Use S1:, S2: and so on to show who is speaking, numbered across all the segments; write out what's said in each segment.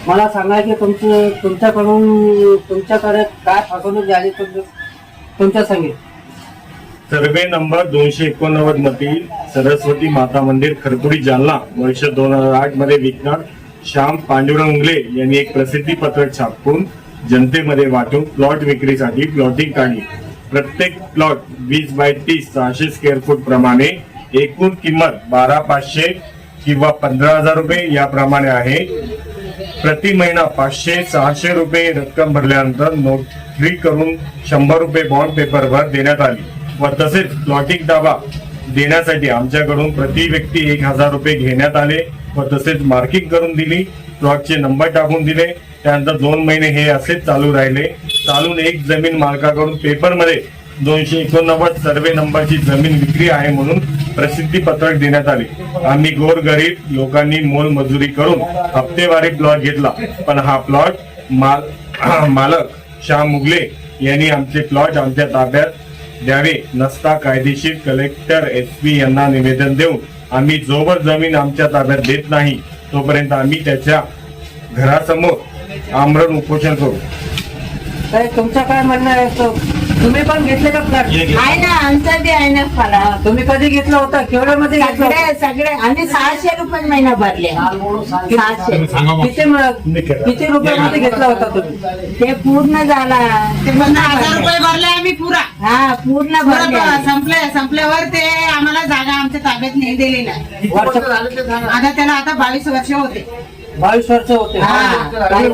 S1: मला सांगा की तुमच्याकडे काय फसवणूक झाली तुमच्या संगे?
S2: सर्वे नंबर 289 मधील सरस्वती माता मंदिर खरपुडी जालना वर्ष 2008 मध्ये विकणार श्याम पांडुरंग उंगले यांनी एक प्रसिद्धी पत्रक छापून जनतेमध्ये वाटून प्लॉट विक्रीसाठी प्लॉटिंग काढली. प्रत्येक प्लॉट 20 बाय 30 600 स्क्वेअर फूट प्रमाणे एकूण किंमत 12,500 किंवा 15,000 रुपये याप्रमाणे आहे. प्रति महिना 500-600 रुपये रक्कम भरल्यानंतर नोटरी करून 100 रुपये बॉन्ड पेपरवर देण्यात आली व तसेच प्लॉटिंग दावा देण्यासाठी आमच्याकडून प्रति व्यक्ती 1,000 रुपये घेण्यात आले व तसेच मार्किंग करून दिली. प्लॉटचे नंबर टाकून दिले. त्यानंतर 2 महिने हे असेच चालू राहिले. चालून एक जमीन मालकाकडून पेपरमध्ये 289 सर्वे नंबरची जमीन विक्री आहे म्हणून प्रसिद्धी पत्रक देण्यात आले. आम्ही गोरगरीब लोकांनी मोलमजुरी करून हप्तेवारी प्लॉट घेतला, पण हा प्लॉट मालक श्याम मुगले यांनी आमचे प्लॉट आमच्या ताब्यात द्यावे नसता कायदेशीर कलेक्टर SP यांना निवेदन देऊन आम्ही जोवर जमीन आमच्या ताब्यात देत नाही तोपर्यंत आम्ही त्याच्या घरासमोर आमरण उपोषण करू.
S1: तुमचं काय म्हणणं आहे? तुम्ही पण घेतले का प्लॉट?
S3: आहे ना, आमचा बी आहे ना फळा.
S1: तुम्ही कधी घेतला होता? केवढ्यामध्ये घेतला होता?
S3: सगळे आम्ही 600 रुपये महिना भरले. 600.
S1: किती रुपयामध्ये घेतला होता तुम्ही?
S3: ते पूर्ण झाला.
S4: ते 15,000 रुपये भरले आम्ही पुरा.
S3: हा पूर्ण भरले.
S4: संपल्यावर ते आम्हाला जागा आमच्या ताब्यात नाही दिलेला आहे. आता त्याला आता 22 वर्ष होते.
S1: 22 वर्ष होते. आणि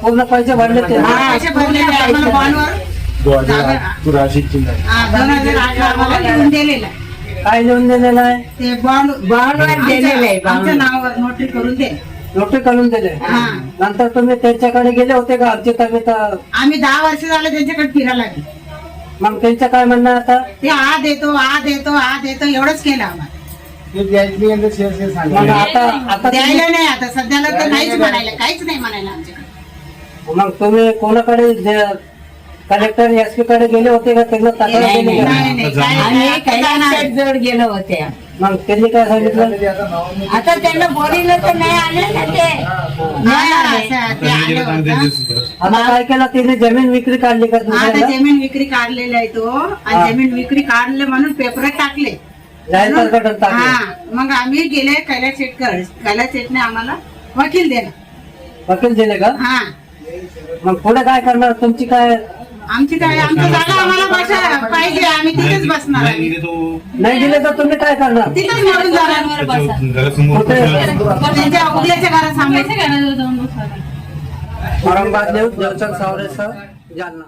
S1: पूर्ण पैसे भरले ते?
S4: पैसे भरलेले आम्हाला बॉन्डवर 2008 आम्हाला लिहून दिलेला आहे.
S1: काय लिहून दिलेलं आहे?
S4: ते बॉन्डवर
S3: दिलेलं आहे.
S4: आमच्या नावावर नोटरी करून दे.
S1: नोटरी करून दिले. नंतर तुम्ही त्यांच्याकडे गेले होते का? आमची तब्येत
S4: आम्ही 10 वर्ष झाले त्यांच्याकडे फिरायला लागले.
S1: मग त्यांचं काय म्हणणं आता?
S4: ते आ देतो एवढंच केलं आम्हाला.
S1: मग आता
S4: द्यायला नाही. आता सध्याला तर नाहीच म्हणायला, काहीच नाही म्हणायला आमच्याकडे.
S1: मग तुम्ही कोणाकडे कलेक्टर SP कडे गेले होते का? त्यांना तक्रार केली का?
S3: आम्ही कैलास जवळ गेलो होते.
S1: मग त्यांनी काय सांगितलं?
S3: आता त्यांना बोलिलं तर नाही आले ना ते.
S1: आता काय केलं तिने? जमीन विक्री काढली का?
S4: आता जमीन विक्री काढलेला आहे तो. आणि जमीन विक्री काढले म्हणून पेपर टाकले.
S1: जाहीर प्रकटन टाकलं.
S4: मग आम्ही गेले कैलास शेठने आम्हाला वकील दिला.
S1: वकील दिले का?
S4: हा.
S1: मग पुढे काय करणार? तुमची काय?
S4: आमची जागा आम्हाला पाहिजे. आम्ही तिथेच बसणार.
S1: नाही दिले तर तुम्ही काय करणार?
S4: तिथेच मरून जाणार. त्यांच्या उद्याच्या घरात सांगायचं.
S1: औरंगाबाद न्यूज, देवचंद सावरे सर, जालना.